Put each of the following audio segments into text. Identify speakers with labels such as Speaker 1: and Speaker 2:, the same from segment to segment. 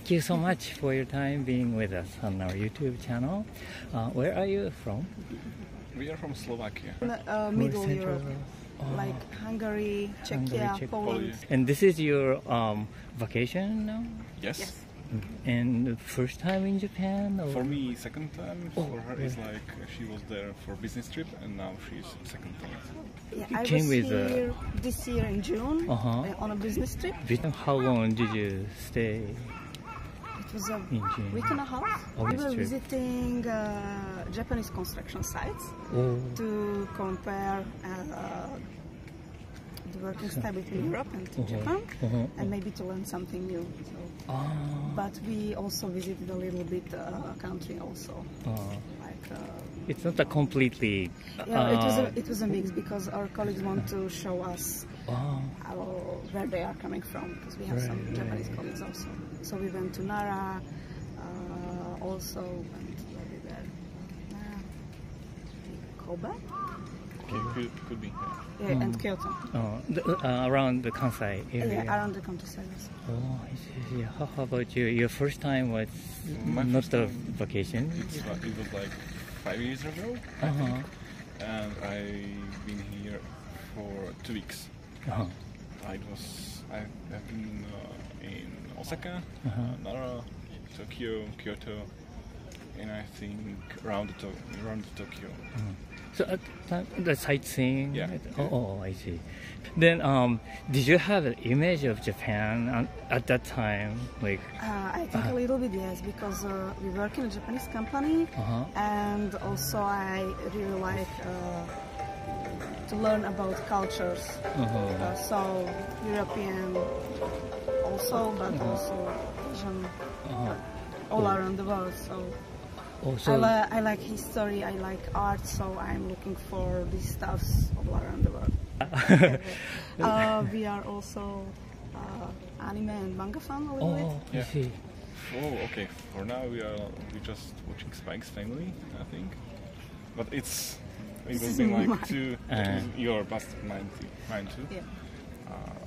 Speaker 1: thank you so much for your time being with us on our YouTube channel. Where are you from?
Speaker 2: We are from Slovakia.
Speaker 3: Middle Europe, like Hungary, Czechia, Poland.
Speaker 1: And this is your vacation now?
Speaker 2: Yes.
Speaker 1: And the first time in Japan? Or?
Speaker 2: For me, second time. For her, is like she was there for business trip, and now she's second time.
Speaker 3: Yeah, I was here this year in June on a business trip.
Speaker 1: How long did you stay?
Speaker 3: It was a week and a half. We were visiting Japanese construction sites to compare the working style between Europe and Japan, and maybe to learn something new. So, but we also visited a little bit country also.
Speaker 1: It's not a completely.
Speaker 3: It was a mix because our colleagues want to show us where they are coming from, because we have some Japanese colleagues also. So we went to Nara, also went everywhere. Kobe.
Speaker 2: Could be.
Speaker 3: Yeah, and Kyoto.
Speaker 1: Around the Kansai area.
Speaker 3: Yeah, around the countryside.
Speaker 1: Oh, I see. How about you? Your first time was not a vacation?
Speaker 2: It was like 5 years ago, I think. And I've been here for 2 weeks. I've been in Osaka, Nara, Tokyo, Kyoto, and I think around Tokyo.
Speaker 1: So at the sightseeing?
Speaker 2: Yeah.
Speaker 1: I see. Then, did you have an image of Japan at that time? Like,
Speaker 3: I think a little bit, yes, because we work in a Japanese company, and also I really like to learn about cultures. So European also, but also Asian, all around the world. So I like history, I like art, so I'm looking for these stuffs all around the world. We are also anime and manga fan a little bit.
Speaker 1: I see.
Speaker 2: Oh, okay. For now we're just watching Spike's Family, I think. But it will be like two your past mine too. Yeah.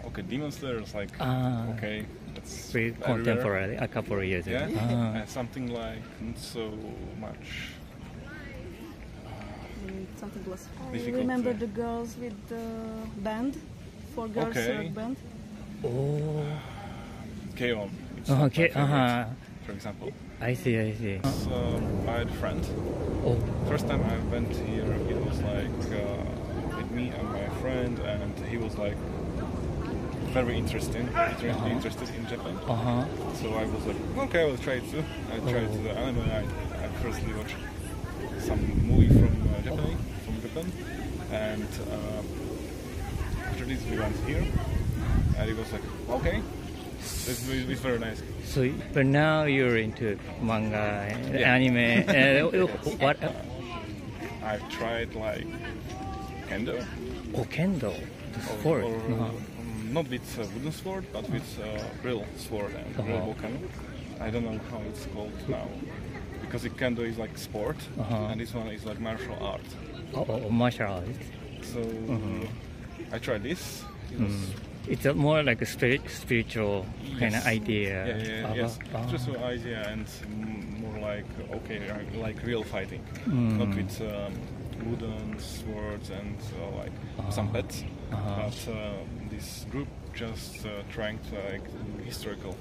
Speaker 2: Okay, Demon Slayer is like okay. That's
Speaker 1: very contemporary, a couple of years ago.
Speaker 2: Yeah, something like not so much.
Speaker 3: Something less. I remember the girls with the band, 4 girls band.
Speaker 2: K-On! For example.
Speaker 1: I see.
Speaker 2: It's I had a friend. First time I went here, it was like with me and my friend, and he was like very interested in Japan. So I was like, okay, I will try it too. I tried the anime. I firstly watched some movie from Japan, and after this we went here, and it was like, okay, it's very nice.
Speaker 1: So, but now you're into manga, anime. What?
Speaker 2: I've tried like kendo.
Speaker 1: Kendo, the sport.
Speaker 2: Not with wooden sword, but with real sword and real bokken. I don't know how it's called now, because kendo is like sport, and this one is like martial art.
Speaker 1: Martial art.
Speaker 2: So I tried this.
Speaker 1: It's more like a spiritual kind of idea.
Speaker 2: Yes. Spiritual idea, and more like like real fighting, not with wooden swords and like some pets, but this group just trying to like do historical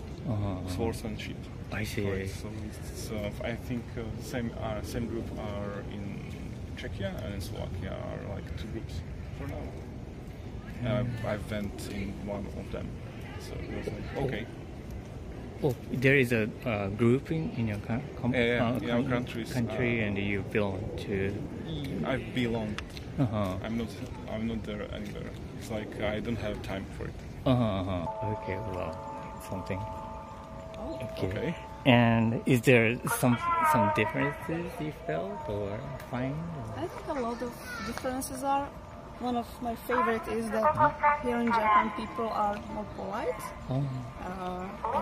Speaker 2: swordsmanship.
Speaker 1: I see.
Speaker 2: So it's, I think same group are in Czechia and in Slovakia are like 2 groups for now. I went in one of them, so it was like okay.
Speaker 1: There is a group in your country, and you belong to.
Speaker 2: I belong. I'm not there anywhere. It's like I don't have time for it.
Speaker 1: Okay, well, something.
Speaker 2: Okay.
Speaker 1: And is there some differences you felt or find?
Speaker 3: I think a lot of differences are. One of my favorite is that here in Japan people are more polite. I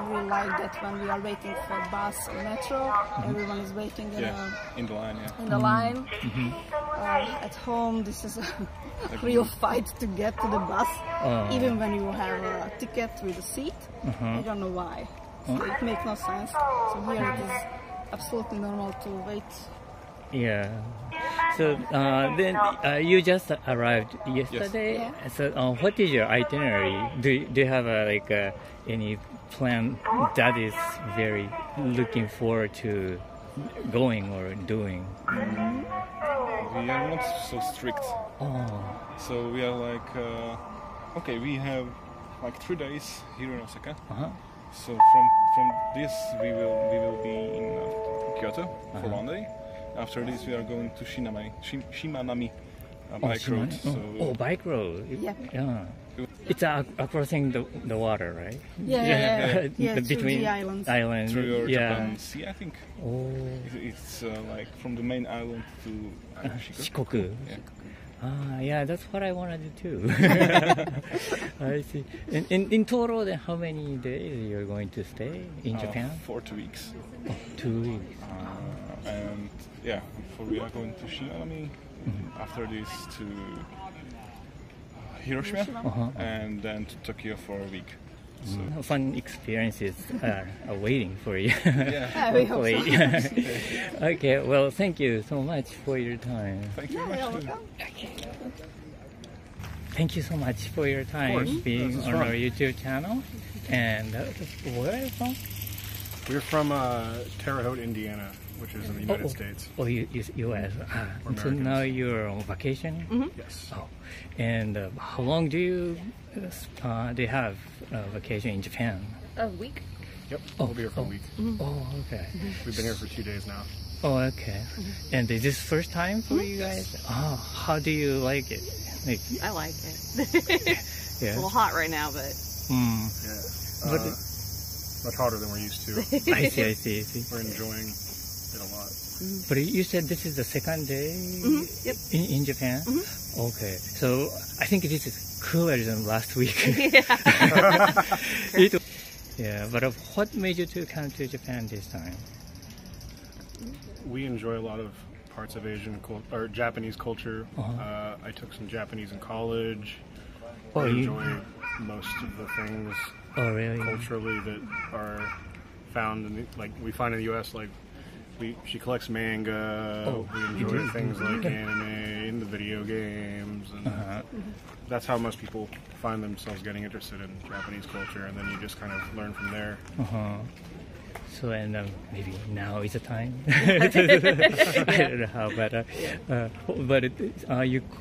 Speaker 3: really like that when we are waiting for bus or metro, everyone is waiting
Speaker 2: in the line.
Speaker 3: In the line. At home, this is a real fight to get to the bus, even when you have a ticket with a seat. I don't know why. it makes no sense. So here it is absolutely normal to wait.
Speaker 1: Yeah. So then you just arrived yesterday.
Speaker 3: Yes.
Speaker 1: Yeah. So what is your itinerary? Do you have any plan that is very looking forward to going or doing?
Speaker 2: We are not so strict.
Speaker 1: Oh.
Speaker 2: So we are like, okay, we have like 3 days here in Osaka.
Speaker 1: Uh-huh.
Speaker 2: So from this we will be in Kyoto for 1 day. After this we are going to Shimanami bike road. So
Speaker 1: bike road.
Speaker 3: Yeah.
Speaker 1: Yeah. It's crossing the water, right?
Speaker 3: Yeah.
Speaker 1: Between
Speaker 3: the islands.
Speaker 2: through your Japan Sea, I think.
Speaker 1: Oh.
Speaker 2: It's like from the main island to
Speaker 1: Shikoku.
Speaker 2: Yeah.
Speaker 1: Yeah, that's what I want to do too. I see. In total, then how many days you're going to stay in Japan?
Speaker 2: For 2 weeks.
Speaker 1: Oh, 2 weeks.
Speaker 2: And yeah, we are going to Shimanami. After this to Hiroshima, and then to Tokyo for a week. So.
Speaker 1: Fun experiences are waiting for you.
Speaker 2: Yeah,
Speaker 3: we hope so.
Speaker 1: Okay, well, thank you so much for your time.
Speaker 2: Thank you very much.
Speaker 1: Thank you so much for your time being on our YouTube channel. And where are you from?
Speaker 4: We're from Terre Haute, Indiana, which is in the United States.
Speaker 1: Oh, U.S. So now you're on vacation?
Speaker 4: Yes.
Speaker 1: Oh, and how long do you have vacation in Japan?
Speaker 5: A week.
Speaker 4: Yep. We'll be here for a week.
Speaker 1: Oh, okay.
Speaker 4: We've been here for 2 days now.
Speaker 1: Oh, okay. And is this first time for you guys? Oh, how do you like it?
Speaker 5: I like it. It's a little hot right now, but.
Speaker 4: Yeah.
Speaker 1: But
Speaker 4: much hotter than we're used to.
Speaker 1: I see.
Speaker 4: We're enjoying it a lot.
Speaker 1: But you said this is the second day
Speaker 5: Yep.
Speaker 1: in Japan? Okay. So I think this is cooler than last week. Yeah, but what made you to come to Japan this time?
Speaker 4: We enjoy a lot of parts of or Japanese culture. I took some Japanese in college. I enjoy most of the things culturally that are found in we find in the U.S. She collects manga. We enjoy things like anime and the video games, and that's how most people find themselves getting interested in Japanese culture, and then you just kind of learn from there.
Speaker 1: So, and maybe now is the time. I don't know how, but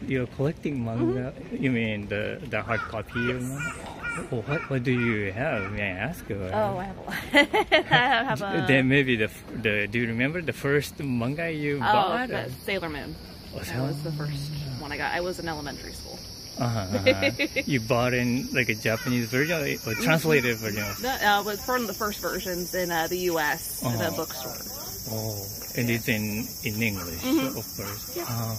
Speaker 1: you're collecting manga. You mean the hard copy of manga? What do you have? May I ask?
Speaker 5: Oh, I have a lot. I have a.
Speaker 1: Then maybe do you remember the first manga you bought?
Speaker 5: Sailor Moon. That was the first one I got. I was in elementary school.
Speaker 1: You bought in like a Japanese version or translated version?
Speaker 5: No, it was from the first versions in the U.S. in a bookstore.
Speaker 1: Oh, and it's in English, of course.
Speaker 5: Yeah.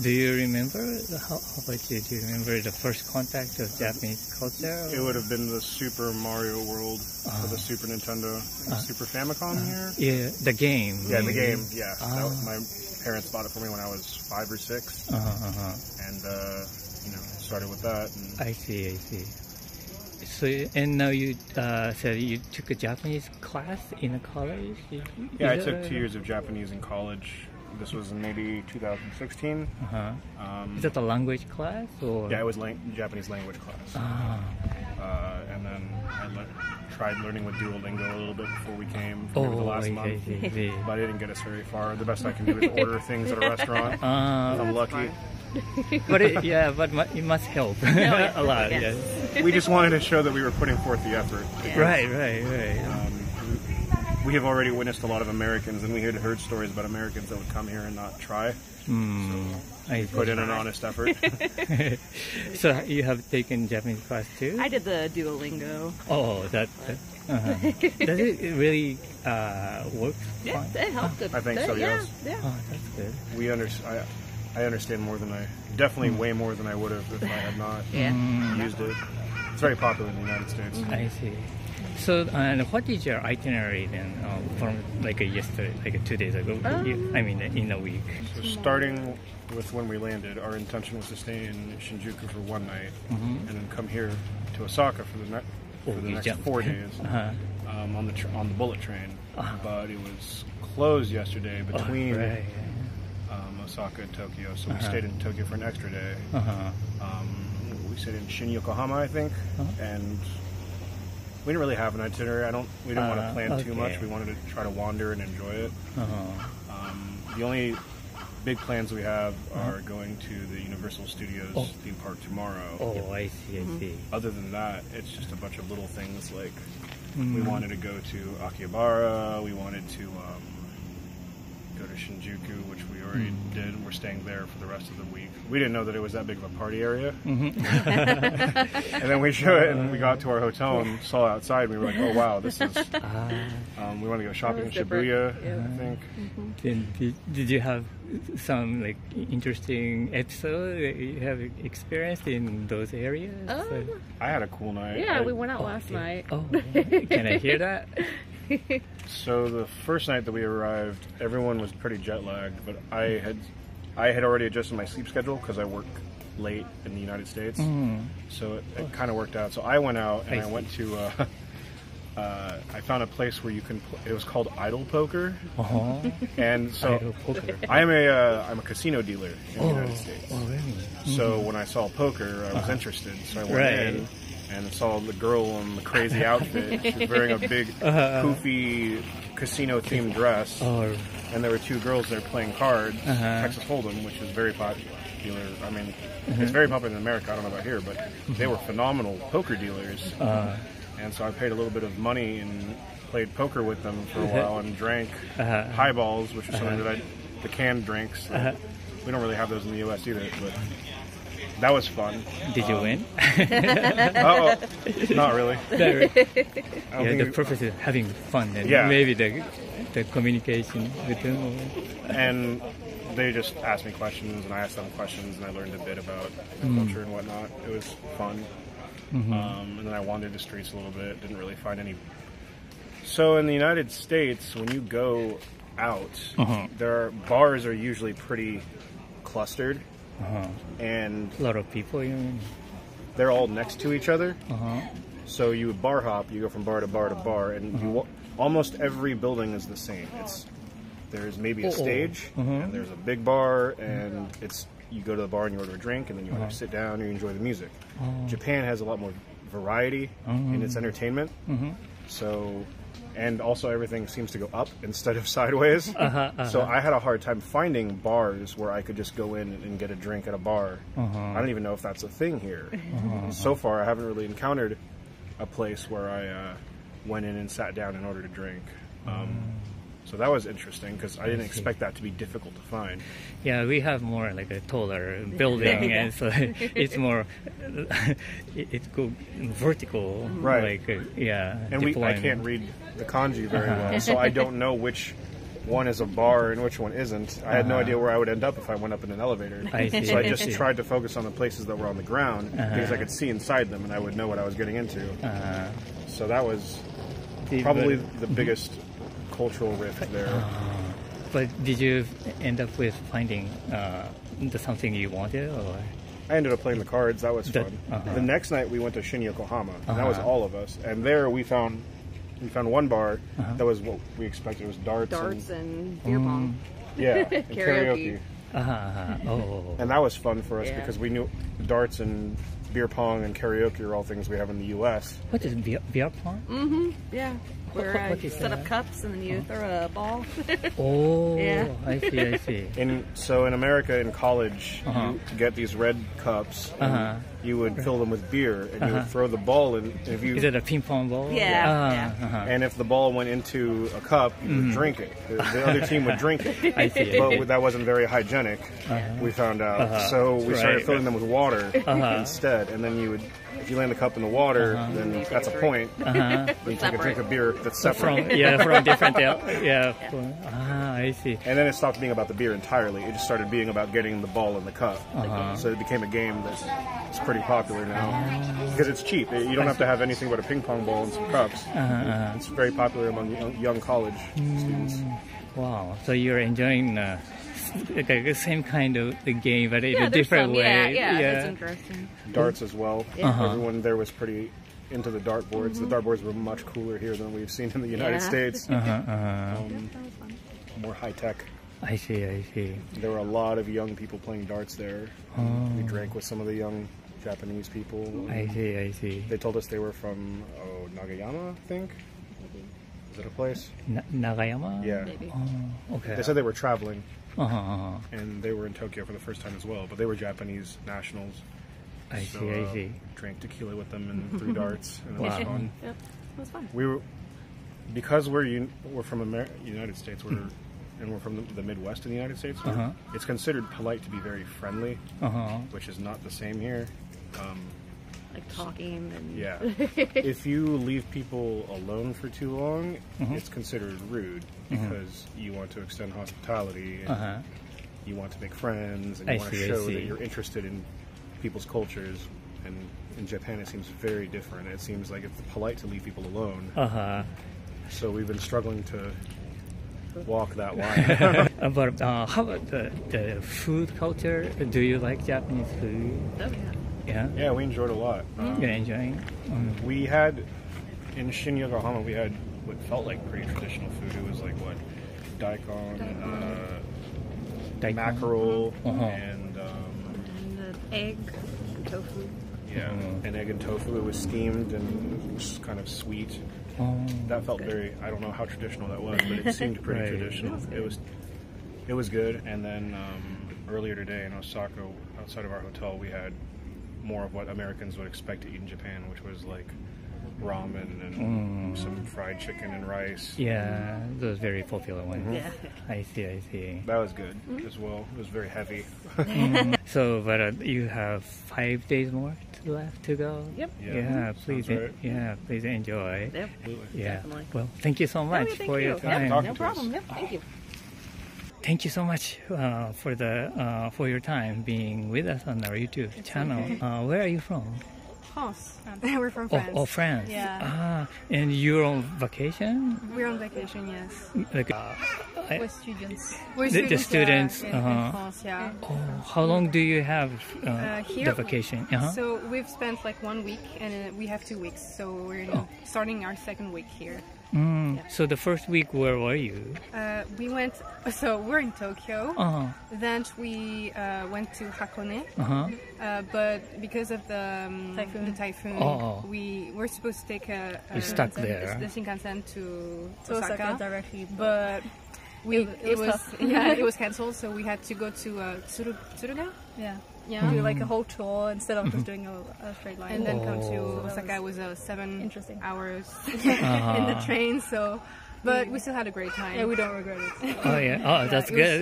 Speaker 1: Do you remember, how about you, do you remember the first contact of Japanese culture?
Speaker 4: It would have been the Super Mario World for the Super Nintendo, Super Famicom here?
Speaker 1: Yeah, the game.
Speaker 4: Yeah, the game, yeah. My parents bought it for me when I was 5 or 6. And, started with that. And
Speaker 1: I see. So, and now you said you took a Japanese class in a college?
Speaker 4: Yeah, I took 2 years of Japanese in college. This was in maybe 2016.
Speaker 1: Is that a language class? Or?
Speaker 4: Yeah, it was Japanese language class. And then I tried learning with Duolingo a little bit before we came for the last month. But it didn't get us very far. The best I can do is order things at a restaurant. If I'm lucky.
Speaker 1: But it must help a lot. Yes.
Speaker 4: We just wanted to show that we were putting forth the effort.
Speaker 1: Right.
Speaker 4: We have already witnessed a lot of Americans, and we had heard stories about Americans that would come here and not try. I put in an honest effort.
Speaker 1: So you have taken Japanese class too?
Speaker 5: I did the Duolingo.
Speaker 1: Oh, does it really work?
Speaker 5: Yeah, it helped.
Speaker 4: I think so. Yes.
Speaker 5: Yeah.
Speaker 1: Oh, that's good.
Speaker 4: I understand more than definitely way more than I would have if I had not used it. It's very popular in the United States.
Speaker 1: I see. So, and what is your itinerary then from yesterday, 2 days ago? In a week.
Speaker 4: So starting with when we landed, our intention was to stay in Shinjuku for 1 night and then come here to Osaka for the next 4 days. on the bullet train, but it was closed yesterday between Osaka and Tokyo, so we stayed in Tokyo for an extra day. We stayed in Shin Yokohama, I think, and we didn't really have an itinerary. We didn't want to plan too much. We wanted to try to wander and enjoy it. The only big plans we have are going to the Universal Studios theme park tomorrow.
Speaker 1: Oh, I see.
Speaker 4: Other than that, it's just a bunch of little things like we wanted to go to Akihabara, we wanted to go to Shinjuku, which we already did. We're staying there for the rest of the week. We didn't know that it was that big of a party area. And then we got to our hotel and saw outside, and we were like, oh wow, this is... we want to go shopping in Shibuya, I think.
Speaker 1: Then did you have some like interesting episode that you have experienced in those areas?
Speaker 4: I had a cool night.
Speaker 5: Yeah, we went out last night.
Speaker 1: Oh, can I hear that?
Speaker 4: So the first night that we arrived, everyone was pretty jet lagged, but I had already adjusted my sleep schedule because I work late in the United States, so it kind of worked out. So I went out and I went to I found a place where you can. It was called Idle Poker, and so I'm a casino dealer in the United States.
Speaker 1: Oh, really?
Speaker 4: So when I saw poker, I was interested. So I went in and saw the girl in the crazy outfit. She was wearing a big, poofy casino-themed dress, and there were two girls there playing cards, Texas Hold'em, which is very popular. I mean, it's very popular in America. I don't know about here, but they were phenomenal poker dealers. And so I paid a little bit of money and played poker with them for a while and drank highballs, which is something that the canned drinks. We don't really have those in the U.S. either, but that was fun.
Speaker 1: Did you win?
Speaker 4: Not really.
Speaker 1: The purpose is having fun, and maybe the communication with them.
Speaker 4: And they just asked me questions, and I asked them questions, and I learned a bit about their culture and whatnot. It was fun. And then I wandered the streets a little bit, didn't really find any. So in the United States, when you go out, bars are usually pretty clustered, and
Speaker 1: a lot of people, you mean?
Speaker 4: They're all next to each other. So you would bar hop, you go from bar to bar to bar, and almost every building is the same. There's maybe a stage, and there's a big bar, and you go to the bar and you order a drink, and then you either sit down or you enjoy the music. Japan has a lot more variety in its entertainment. So, and also everything seems to go up instead of sideways. So I had a hard time finding bars where I could just go in and get a drink at a bar. I don't even know if that's a thing here. So far, I haven't really encountered a place where I went in and sat down and ordered a drink. So that was interesting because I didn't expect that to be difficult to find.
Speaker 1: Yeah, we have more like a taller building, and so it's more it's go vertical,
Speaker 4: right?
Speaker 1: Like
Speaker 4: and I can't read the kanji very well, so I don't know which one is a bar and which one isn't. I had no idea where I would end up if I went up in an elevator. So I just tried to focus on the places that were on the ground because I could see inside them and I would know what I was getting into. So that was probably the biggest cultural rift there.
Speaker 1: But did you end up with finding something you wanted, or?
Speaker 4: I ended up playing the cards. That was fun. The next night we went to Shin Yokohama, and that was all of us. And there we found one bar that was what we expected. It was darts
Speaker 5: and beer pong.
Speaker 4: Yeah, and karaoke.
Speaker 1: And
Speaker 4: that was fun for us because we knew darts and beer pong and karaoke are all things we have in the U.S.
Speaker 1: What is beer pong?
Speaker 5: Yeah. Where you set up cups and then you throw a ball.
Speaker 1: I see.
Speaker 4: So in America, in college, you get these red cups, and you would fill them with beer, and you would throw the ball in.
Speaker 1: Is it a ping pong ball?
Speaker 4: And if the ball went into a cup, you would drink it. The other team would drink it.
Speaker 1: I see.
Speaker 4: But that wasn't very hygienic, we found out. So we started filling them with water instead, and then if you land the cup in the water, then that's a point. Then you take a drink of beer that's separate.
Speaker 1: From different. I see.
Speaker 4: And then it stopped being about the beer entirely. It just started being about getting the ball in the cup. So it became a game that's pretty popular now because it's cheap. You don't have to have anything but a ping pong ball and some cups. It's very popular among young college students.
Speaker 1: Wow! So you're enjoying the same kind of the game, but in a different way.
Speaker 5: Yeah, that's interesting.
Speaker 4: Darts as well. Everyone there was pretty into the dartboards. The dartboards were much cooler here than we've seen in the United States. More high tech.
Speaker 1: I see, I see.
Speaker 4: There were a lot of young people playing darts there. We drank with some of the young Japanese people.
Speaker 1: I see, I see.
Speaker 4: They told us they were from Nagayama, I think. Is it a place?
Speaker 1: Nagayama?
Speaker 4: Yeah.
Speaker 1: Okay.
Speaker 4: They said they were traveling. And they were in Tokyo for the first time as well, but they were Japanese nationals.
Speaker 1: I see.
Speaker 4: Drank tequila with them and threw darts, and it was fun.
Speaker 5: Yep, it was fun.
Speaker 4: Because we're from United States, and we're from the Midwest in the United States. It's considered polite to be very friendly, which is not the same here.
Speaker 5: Like talking and
Speaker 4: yeah. If you leave people alone for too long, it's considered rude because you want to extend hospitality and you want to make friends and you want to show that you're interested in people's cultures. And in Japan, it seems very different. It seems like it's polite to leave people alone. So we've been struggling to walk that line.
Speaker 1: But how about the food culture? Do you like Japanese food?
Speaker 5: Oh
Speaker 1: yeah.
Speaker 4: Yeah, we enjoyed a lot.
Speaker 1: You're enjoying?
Speaker 4: We had, in Shin Yokohama, we had what felt like pretty traditional food. It was like what? Daikon, mackerel, and
Speaker 5: the egg, tofu.
Speaker 4: Yeah, an egg and tofu. It was steamed and just kind of sweet. That felt very, I don't know how traditional that was, but it seemed pretty traditional. It was good. And then earlier today in Osaka, outside of our hotel, we had more of what Americans would expect to eat in Japan, which was like ramen and some fried chicken and rice.
Speaker 1: Yeah, those very popular ones.
Speaker 5: Yeah.
Speaker 1: I see.
Speaker 4: That was good as well. It was very heavy.
Speaker 1: So, but you have 5 days more left to go.
Speaker 5: Yep.
Speaker 1: Yeah, please.
Speaker 4: Right.
Speaker 1: Yeah, please enjoy.
Speaker 5: Yep.
Speaker 1: Yeah.
Speaker 5: Definitely.
Speaker 1: Well, thank you so much for your time.
Speaker 5: Yep, no problem. Yep. Thank you.
Speaker 1: Thank you so much for your time being with us on our YouTube channel.
Speaker 6: Okay.
Speaker 1: Where are you from?
Speaker 6: France. We're from France.
Speaker 1: Oh, France.
Speaker 6: Yeah.
Speaker 1: And you're on vacation?
Speaker 6: We're on vacation, yes.
Speaker 1: Like,
Speaker 6: We're students.
Speaker 1: The students.
Speaker 6: In France, yeah.
Speaker 1: Oh, how long do you have
Speaker 6: here,
Speaker 1: the vacation?
Speaker 6: So we've spent like 1 week, and we have 2 weeks. So we're starting our second week here. Yeah.
Speaker 1: So the first week, where were you?
Speaker 6: We went. So we're in Tokyo. Then we went to Hakone. But because of the typhoon, we were supposed to take the Shinkansen to Osaka
Speaker 5: directly,
Speaker 6: but it was cancelled. So we had to go to Tsuruga. Yeah.
Speaker 5: Do like a whole tour instead of just doing a straight line.
Speaker 6: And then come to Osaka. It was 7 hours
Speaker 5: in
Speaker 6: the train. So, but we still had a great time.
Speaker 5: Yeah, we don't regret it.
Speaker 1: Oh yeah. Oh, that's good.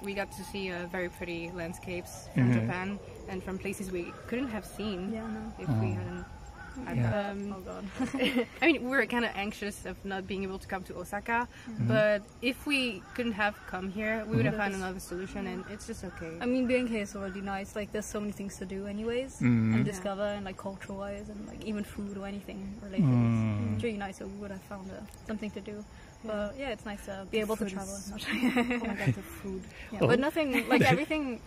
Speaker 6: we got to see very pretty landscapes from Japan and from places we couldn't have seen if we hadn't.
Speaker 5: Oh god.
Speaker 6: I mean, we were kind of anxious of not being able to come to Osaka, but if we couldn't have come here, we would have found another solution, and it's just okay.
Speaker 5: I mean, being here is already nice. Like, there's so many things to do, anyways, and discover, and like culture-wise, and like even food or anything related. It's really nice. So we would have found something to do. But yeah, it's nice to be able to travel as much.
Speaker 6: Oh my god, the food!
Speaker 5: Yeah, but nothing like everything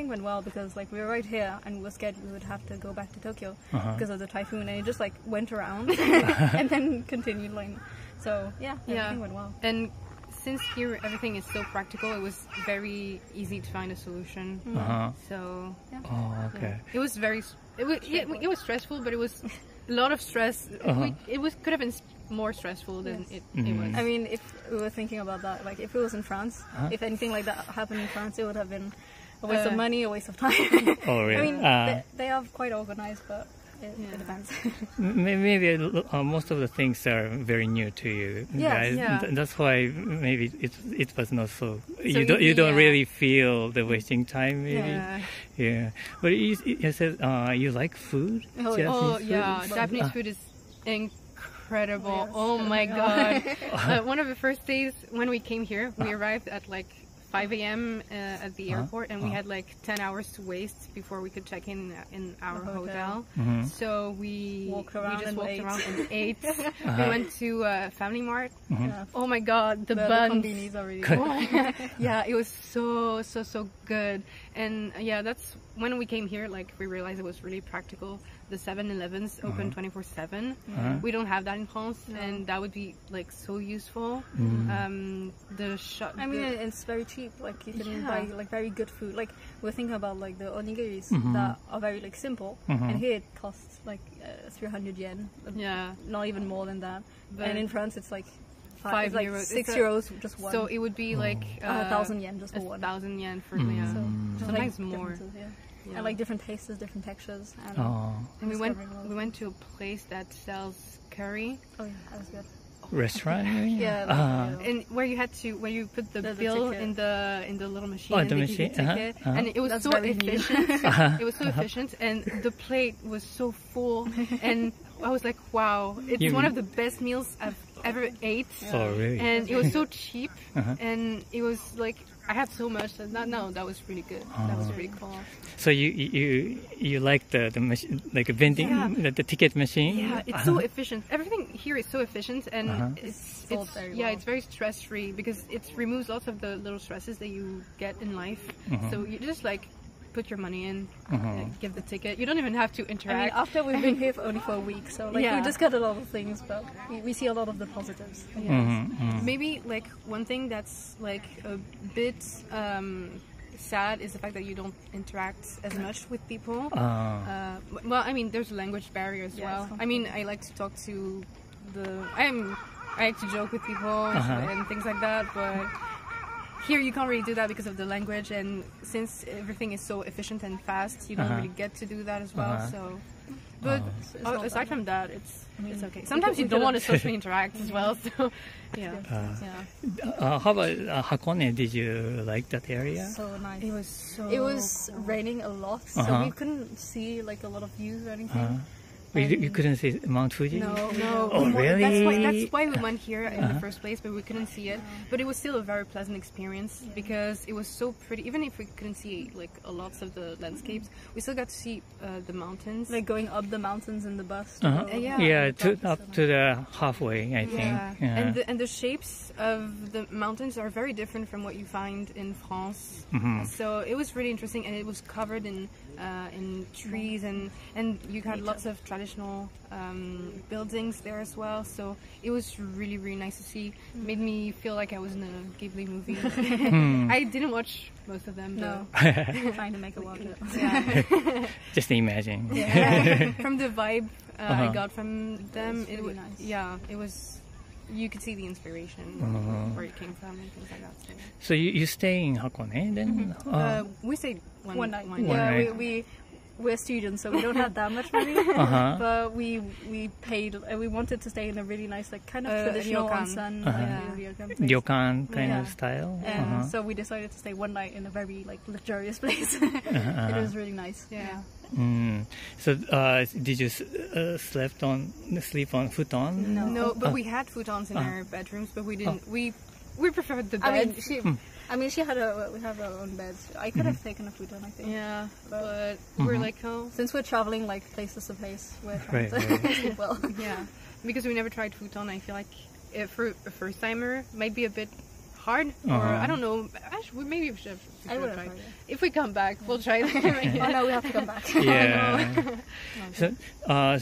Speaker 5: went well because like we were right here and we were scared we would have to go back to Tokyo because of the typhoon, and it just like went around and then continued like. So yeah, everything went well.
Speaker 6: And since here everything is so practical, it was very easy to find a solution. So yeah.
Speaker 1: Oh, okay.
Speaker 6: Yeah. It was it was stressful, but it was a lot of stress. Could have been more stressful than it was.
Speaker 5: I mean, if we were thinking about that, like if it was in France, if anything like that happened in France, it would have been a waste of money, a waste of time.
Speaker 1: Oh, really?
Speaker 5: I mean, they are quite organized, but it depends.
Speaker 1: Maybe most of the things are very new to you guys. Yeah. That's why maybe it was not so. You don't really feel the wasting time. Maybe. Yeah. But you said you like food.
Speaker 6: Japanese food is incredible. Oh my god! One of the first days when we came here, we arrived at like 5 a.m. At the airport, and we had like 10 hours to waste before we could check in our hotel. So we just walked around and ate. We went to Family Mart. Oh my god, the buns! Yeah, it was so good. And yeah, that's when we came here. Like we realized it was really practical. the 7-Elevens open 24/7. We don't have that in France, and that would be like so useful. The shop.
Speaker 5: I mean, it's very cheap. Like you can buy like very good food. Like we're thinking about like the onigiris that are very like simple, and here it costs like 300 yen.
Speaker 6: Yeah,
Speaker 5: not even more than that.
Speaker 6: But
Speaker 5: and in France, it's like
Speaker 6: 5
Speaker 5: like
Speaker 6: euros.
Speaker 5: 6 euros just one.
Speaker 6: So it would be like
Speaker 5: 1,000 yen just for one.
Speaker 6: 1,000 yen for
Speaker 5: So
Speaker 6: sometimes
Speaker 5: like
Speaker 6: more.
Speaker 5: Yeah. And like different tastes, different textures. And,
Speaker 6: and we went to a place that sells curry.
Speaker 5: Oh yeah, that was good.
Speaker 1: Restaurant?
Speaker 5: Yeah.
Speaker 6: And where you put the bill in the little machine and
Speaker 1: the
Speaker 6: they
Speaker 1: machine.
Speaker 6: give you a ticket. And it was so efficient. It was so efficient, and the plate was so full, and I was like, wow, it's one of the best meals I've ever ate.
Speaker 1: Oh really?
Speaker 6: And it was so cheap, and it was like I had so much that was really good. That was really cool.
Speaker 1: So you like the machine, like a vending, the ticket machine?
Speaker 6: Yeah, it's so efficient. Everything here is so efficient, and it's very stress free because it removes lots of the little stresses that you get in life. So you just like put your money in, give the ticket. You don't even have to interact.
Speaker 5: I mean, after we've been here only for a week, so like we just got a lot of things, but we see a lot of the positives.
Speaker 6: Maybe like one thing that's like a bit sad is the fact that you don't interact as much with people. Well, I mean, there's a language barrier as well. I mean, I like to talk to I like to joke with people and things like that, but here you can't really do that because of the language, and since everything is so efficient and fast, you don't really get to do that as well. So, but aside from that, it's okay. Sometimes you don't want to socially interact as well. So,
Speaker 1: how about Hakone? Did you like that area?
Speaker 5: So nice.
Speaker 6: It
Speaker 5: was raining a lot, so we couldn't see like a lot of views or anything.
Speaker 1: You couldn't see Mount Fuji?
Speaker 6: No.
Speaker 1: Oh, really?
Speaker 6: That's why we went here in the first place, but we couldn't see it. But it was still a very pleasant experience because it was so pretty. Even if we couldn't see like lots of the landscapes, we still got to see the mountains.
Speaker 5: Like going up the mountains in the bus.
Speaker 1: Up to the halfway, I think.
Speaker 6: Yeah. And the shapes of the mountains are very different from what you find in France. So it was really interesting, and it was covered in trees, and you had lots of traditional buildings there as well. So it was really, really nice to see. Made me feel like I was in a Ghibli movie. I didn't watch most of them, though.
Speaker 5: Trying to make it work.
Speaker 1: Just imagine.
Speaker 6: From the vibe I got from them,
Speaker 5: it was really nice.
Speaker 6: Yeah, it was. You could see the inspiration where it came from and things like that.
Speaker 1: So you stay in Hakone then?
Speaker 6: We stayed one night.
Speaker 5: We're students, so we don't have that much money. But we paid. We wanted to stay in a really nice, like kind of traditional onsen,
Speaker 1: ryokan kind of style.
Speaker 5: And so we decided to stay one night in a very like luxurious place. It was really nice. Yeah.
Speaker 1: So did you sleep on futon?
Speaker 6: No, but we had futons in our bedrooms, but we didn't. We preferred the bed.
Speaker 5: We have our own beds. I could have taken a futon, I think.
Speaker 6: Yeah, but we're like,
Speaker 5: since we're traveling like places to place, we're trying to sleep well.
Speaker 6: Yeah, because we never tried futon. I feel like for a first timer might be a bit hard, or I don't know. Actually, maybe we should.
Speaker 5: I would have tried it.
Speaker 6: If we come back, we'll try it.
Speaker 5: Oh no, we have to come back.
Speaker 1: Yeah. So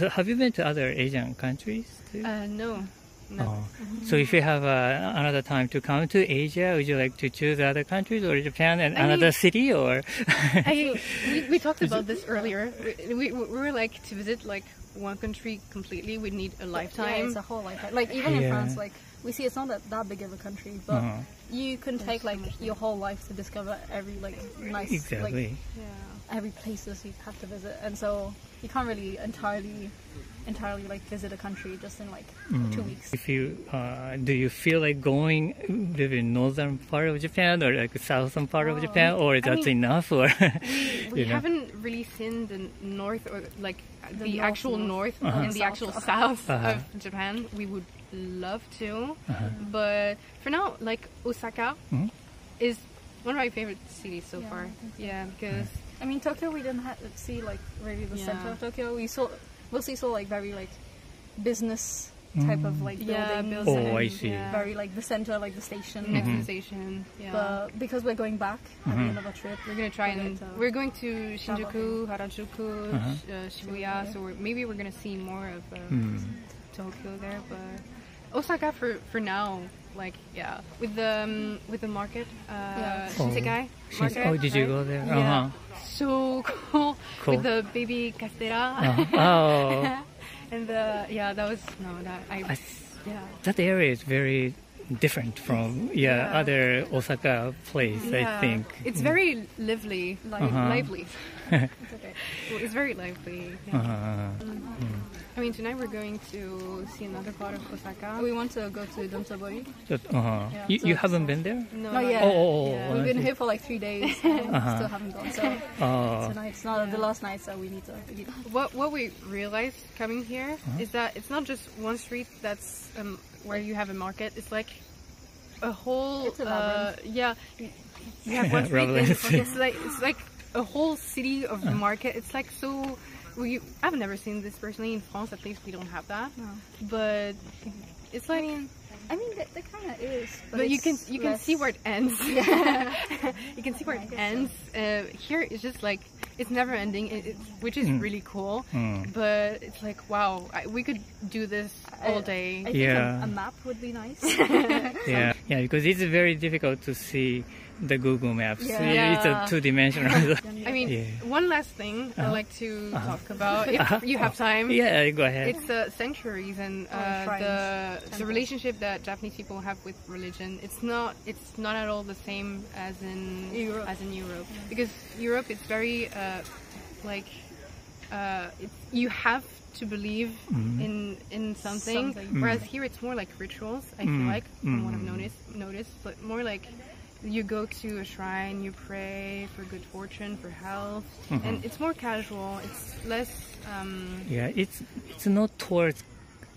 Speaker 1: have you been to other Asian countries too?
Speaker 6: No.
Speaker 1: So if you have another time to come to Asia, would you like to choose other countries or Japan and another city, or?
Speaker 6: We talked about this earlier. We were like, to visit like one country completely, we'd need a lifetime.
Speaker 5: Yeah, it's a whole lifetime. Like even in France, like we see it's not that big of a country, but you can take like your whole life to discover every like nice every places you have to visit, and so you can't really entirely like visit a country just in like 2 weeks.
Speaker 1: If you do you feel like going to the northern part of Japan or like the southern part of Japan, or that's enough? Or
Speaker 6: we haven't really seen the north, or like the actual north and the actual south of Japan. We would love to, but for now, like Osaka is one of my favorite cities so far. Yeah, because
Speaker 5: I mean Tokyo, we didn't see like really the center of Tokyo. We mostly saw like very like business type of like buildings.
Speaker 1: Oh, I see.
Speaker 5: Very like the center, like the station.
Speaker 6: Next to the station. Yeah.
Speaker 5: But because we're going back at the end of our trip,
Speaker 6: we're gonna try we're going to Shinjuku, Harajuku, Shibuya. So maybe we're gonna see more of Tokyo there. But Osaka for now. Like with the market, Shinsekai market.
Speaker 1: Oh, did you go there?
Speaker 6: Yeah, so cool. With the baby castera. And that was
Speaker 1: that area is very different from other Osaka place. I think
Speaker 6: it's very lively, lively. It's okay. Well, it's very lively. I mean, tonight we're going to see another part of Osaka.
Speaker 5: We want to go to Dotonbori.
Speaker 1: You haven't been there?
Speaker 5: No, not yet. We've been here for like 3 days. Still haven't gone. So tonight's not the last night, so we need to.
Speaker 6: What we realized coming here is that it's not just one street that's where you have a market. It's like a whole.
Speaker 5: It's a labyrinth.
Speaker 6: You have one street. It's like a whole city of the market. It's like so. I've never seen this personally in France. At least we don't have that. No. But it's like.
Speaker 5: I mean, that kind of is.
Speaker 6: But you can see where it ends. You can see where it ends. Here it's just like it's never ending, which is really cool. But it's like wow, we could do this all day.
Speaker 5: I think a map would be nice.
Speaker 1: Because it's very difficult to see the Google Maps. It's a two-dimensional.
Speaker 6: I mean, one last thing I'd like to talk about, if you have time.
Speaker 1: Yeah, go ahead.
Speaker 6: It's sanctuaries and the relationship that Japanese people have with religion. It's not at all the same as in Europe. Because Europe is very you have to believe in something. Whereas here it's more like rituals. I feel like from what I've noticed, but more like. You go to a shrine, you pray for good fortune, for health, and it's more casual. It's less.
Speaker 1: It's not towards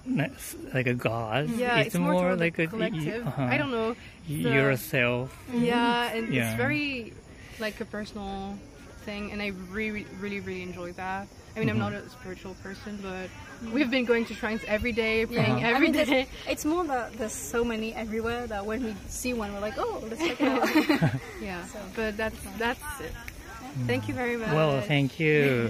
Speaker 1: like a god.
Speaker 6: Yeah,
Speaker 1: it's more like a
Speaker 6: collective. I don't know.
Speaker 1: Yourself.
Speaker 6: Yeah, and it's very like a personal thing, and I really, really, really enjoy that. I mean, I'm not a spiritual person, but we've been going to shrines every day, praying every day.
Speaker 5: It's more that there's so many everywhere that when we see one, we're like, oh, let's check it out.
Speaker 6: But that's it. Thank you very much.
Speaker 1: Well, thank you.